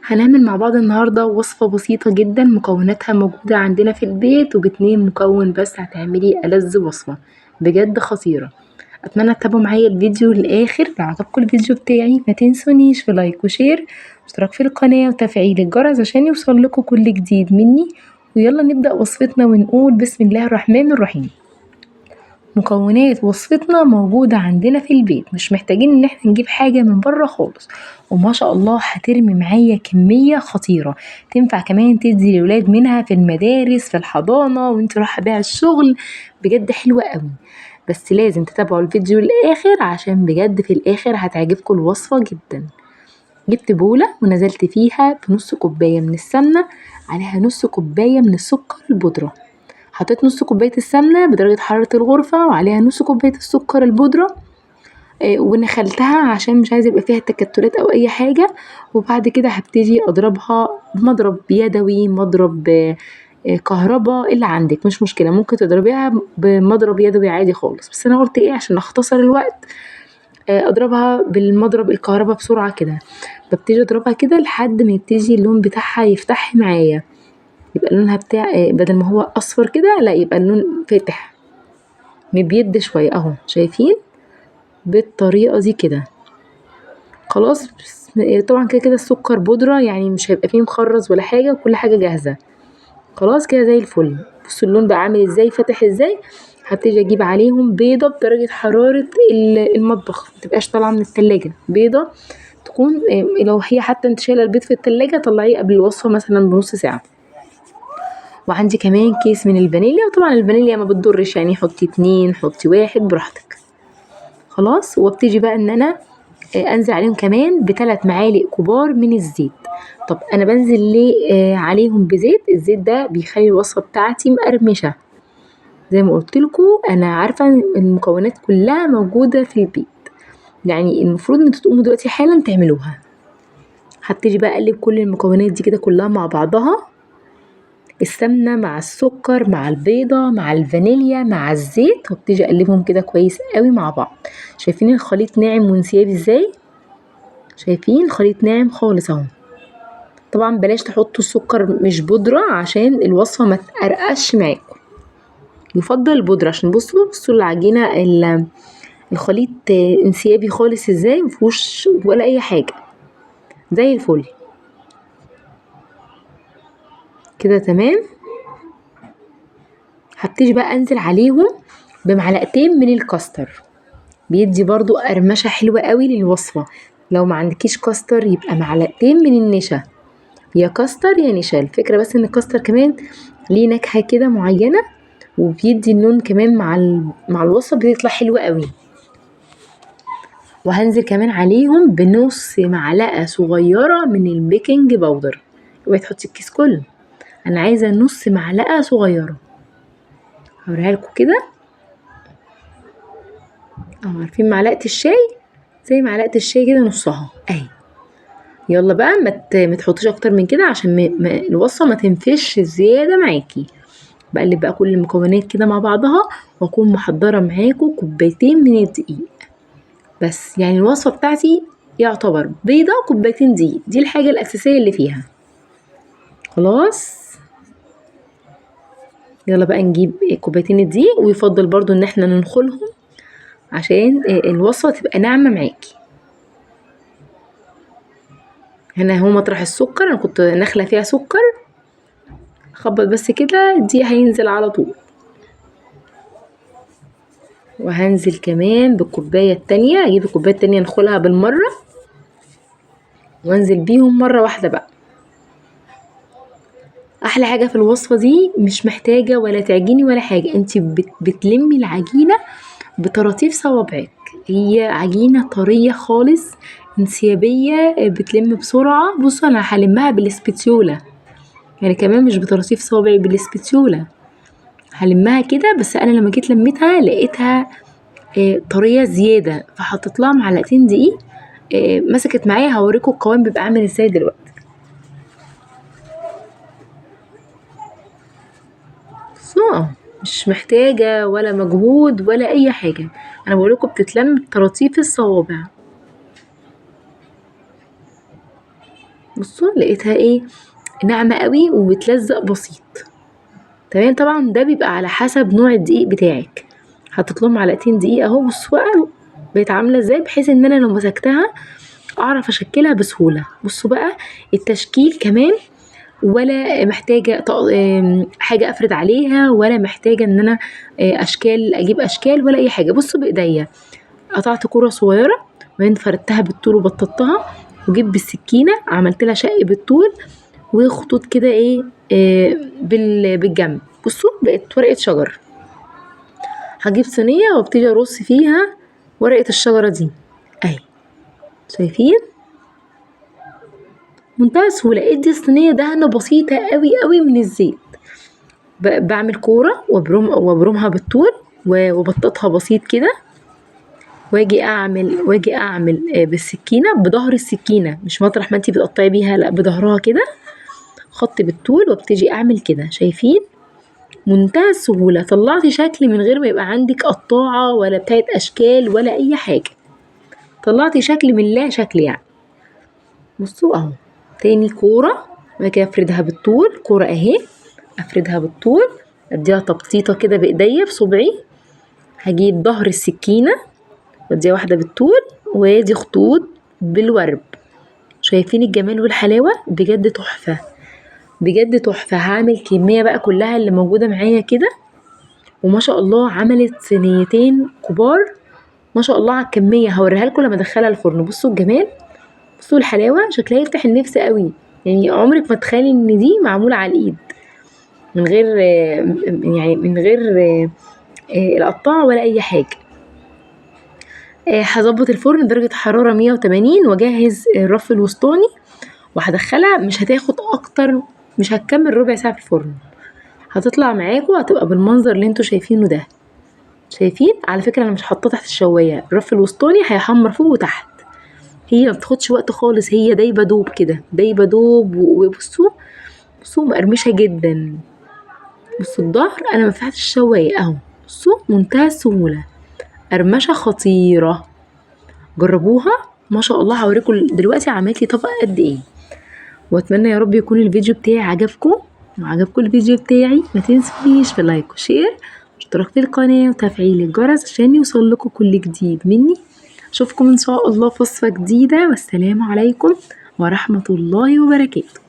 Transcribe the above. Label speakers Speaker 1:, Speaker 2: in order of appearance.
Speaker 1: هنعمل مع بعض النهاردة وصفة بسيطة جدا مكوناتها موجودة عندنا في البيت، وب2 مكون بس هتعملي ألذ وصفة بجد خطيرة. أتمنى تتابعوا معايا الفيديو للآخر. لو عجبكم الفيديو بتاعي ما تنسونيش في لايك وشير واشتراك في القناة وتفعيل الجرس عشان يوصلكوا كل جديد مني. ويلا نبدأ وصفتنا ونقول بسم الله الرحمن الرحيم. مكونات وصفتنا موجودة عندنا في البيت، مش محتاجين ان احنا نجيب حاجة من بره خالص. وما شاء الله هترمي معايا كمية خطيرة، تنفع كمان تدي للولاد منها في المدارس في الحضانة وانت رايحة بيها الشغل. بجد حلوة قوي. بس لازم تتابعوا الفيديو للآخر عشان بجد في الآخر هتعجبكم الوصفة جدا. جبت بولة ونزلت فيها بنص كوباية من السمنة، عليها نص كوباية من السكر البودرة. حطيت نص كوباية السمنة بدرجة حرارة الغرفة وعليها نص كوباية السكر البودرة، ونخلتها عشان مش عايزة يبقى فيها تكتلات او اي حاجة. وبعد كده هبتدي اضربها بمضرب يدوي، مضرب كهربا اللي عندك مش مشكلة، ممكن تضربيها بمضرب يدوي عادي خالص، بس انا قلت ايه عشان اختصر الوقت اضربها بالمضرب الكهربا بسرعة كده. ببتدي اضربها كده لحد ما يبتدي اللون بتاعها يفتح معايا، يبقى لونها بتاع بدل ما هو اصفر كده لا يبقى اللون فاتح مبيض شوية اهو، شايفين بالطريقة دي كده. خلاص طبعا كده كده السكر بودرة يعني مش هيبقى فيه مخرز ولا حاجة وكل حاجة جاهزة. خلاص كده زي الفل. بصوا اللون بقى عامل ازاي فاتح ازاي. هبتدي اجيب عليهم بيضة بدرجة حرارة المطبخ، متبقاش طالعة من التلاجة، بيضة تكون لو هي حتى انت شايلة البيض في التلاجة طلعيه قبل الوصفة مثلا بنص ساعة. وعندي كمان كيس من الفانيليا، وطبعا الفانيليا ما بتضرش يعني حطي 2 حطي 1 براحتك. خلاص وابتدي بقى ان انا انزل عليهم كمان ب3 معالق كبار من الزيت. طب انا بنزل ليه عليهم بزيت؟ الزيت ده بيخلي الوصفة بتاعتي مقرمشة. زي ما قلتلكوا انا عارفة ان المكونات كلها موجودة في البيت، يعني المفروض ان تقوموا دلوقتي حالا تعملوها. هبتدي بقى اقلب كل المكونات دي كده كلها مع بعضها، السمنة مع السكر مع البيضة مع الفانيليا مع الزيت، وابتدي اقلبهم كده كويس قوي مع بعض. شايفين الخليط ناعم وانسيابي ازاي؟ شايفين خليط ناعم خالص اهو. طبعا بلاش تحطوا السكر مش بودرة عشان الوصفة ما تقرقش معاكم، يفضل البودرة عشان بصوا العجينة الخليط انسيابي خالص ازاي، مفيهوش ولا اي حاجة، زي الفل كده تمام. هبتدي بقى انزل عليهم بمعلقتين من الكاستر، بيدي برضو قرمشة حلوة قوي للوصفة. لو ما عندكيش كاستر يبقى معلقتين من النشا، يا كاستر يا نشا. الفكرة بس ان الكاستر كمان ليه نكهة كده معينة، وبيدي اللون كمان مع الوصفة بيطلع حلو قوي. وهنزل كمان عليهم بنص معلقة صغيرة من البيكنج باودر. اوعي تحطي الكيس كله، انا عايزة نص معلقة صغيرة. هوريها لكم كده اهو، عارفين معلقة الشاي؟ زي معلقة الشاي كده نصها اهي. يلا بقى ما تحطيش اكتر من كده عشان الوصفة ما تنفش زيادة معاكي. بقلب بقى كل المكونات كده مع بعضها، واكون محضرة معاكم كوبايتين من الدقيق بس. يعني الوصفة بتاعتي يعتبر بيضة كوبايتين دقيق، دي الحاجة الأساسية اللي فيها. خلاص يلا بقى نجيب كوبايتين الدقيق، ويفضل برضو ان احنا ننخلهم عشان الوصفة تبقى ناعمة معاكي. هنا هو مطرح السكر، انا كنت نخلة فيها سكر، خبط بس كده دي هينزل على طول. وهنزل كمان بالكوباية التانية، اجيب الكوباية التانية نخلها بالمرة وانزل بيهم مرة واحدة بقى. احلى حاجة في الوصفة دي مش محتاجة ولا تعجيني ولا حاجة، انتي بتلمي العجينة بطراطيف صوابعك، هي عجينة طرية خالص انسيابية بتلم بسرعة. بصوا انا هلمها بالاسبتيولا، يعني كمان مش بطراطيف صوابعي، بالاسبتيولا هلمها كده. بس انا لما جيت لميتها لقيتها طرية زيادة، فحطيت لها معلقتين دقيق مسكت معايا. هوريكم القوام بيبقى عامل ازاي دلوقتي. بصوا مش محتاجة ولا مجهود ولا اي حاجة، انا بقولكم بتتلم بطراطيف الصوابع. بصوا لقيتها ايه، ناعمة قوي وبتلزق بسيط. تمام، طبعا ده بيبقى على حسب نوع الدقيق بتاعك. حطيت لهم معلقتين دقيق اهو. بصوا بقى بقت عامله ازاي، بحيث ان انا لو مسكتها اعرف اشكلها بسهوله. بصوا بقى التشكيل كمان، ولا محتاجه حاجه افرد عليها، ولا محتاجه ان انا اشكال اجيب اشكال ولا اي حاجه. بصوا بايديا قطعت كوره صغيره، وبعدين فردتها بالطول وبططتها، وجيت بالسكينه عملت لها شق بالطول وخطوط كده ايه بالجنب. بصوا بقت ورقه شجر. هجيب صينيه وابتدي ارص فيها ورقه الشجره دي اهي، شايفين؟ منتهى السهوله. ادي الصينيه دهنه بسيطه قوي قوي من الزيت. بعمل كوره وابرمها بالطول وبططها بسيط كده، واجي اعمل بالسكينه بظهر السكينه، مش مطرح ما انتي بتقطعي بيها، لا بظهرها كده خط بالطول، وابتدي اعمل كده. شايفين؟ منتهى السهوله. طلعتي شكل من غير ما يبقى عندك قطاعه ولا بتاعت اشكال ولا اي حاجه، طلعتي شكل من لا شكل يعني. بصوا اهو تاني كوره، وبعد كده افردها بالطول. كوره اهي افردها بالطول، اديها تبطيطه كده بايديا بصبعي. هجيب ظهر السكينه واديها واحده بالطول، وادي خطوط بالورب. شايفين الجمال والحلاوه؟ بجد تحفه، بجد تحفه. هعمل كميه بقى كلها اللي موجوده معايا كده، وما شاء الله عملت صينيتين كبار ما شاء الله على الكميه. هوريها لكم لما ادخلها الفرن. بصوا الجمال، بصوا الحلاوه، شكلها يفتح النفس قوي. يعني عمرك ما تخيلي ان دي معموله على الايد، من غير يعني من غير القطاعه ولا اي حاجه. هظبط الفرن درجه حراره 180، واجهز الرف الوسطاني وهدخلها. مش هتاخد اكتر، مش هتكمل ربع ساعه في الفرن. هتطلع معاكم هتبقى بالمنظر اللي انتوا شايفينه ده. شايفين؟ على فكره انا مش حاطاه تحت الشوايه، الرف الوسطاني هيحمر فوق وتحت. هي ما بتاخدش وقت خالص، هي دايبه دوب كده، دايبه دوب. وبصوا بصوا مقرمشه جدا. بصوا الظهر انا ما فتحتش الشوايه اهو. بصوا منتهى السهوله، قرمشه خطيره. جربوها ما شاء الله. هوريكم دلوقتي عملت لي طبق قد ايه. واتمنى يا رب يكون الفيديو بتاعي عجبكم. وعجبكم الفيديو بتاعي ما تنسونيش في لايك وشير واشتراك في القناه وتفعيل الجرس عشان يوصلكوا كل جديد مني. اشوفكم ان شاء الله في وصفه جديده، والسلام عليكم ورحمه الله وبركاته.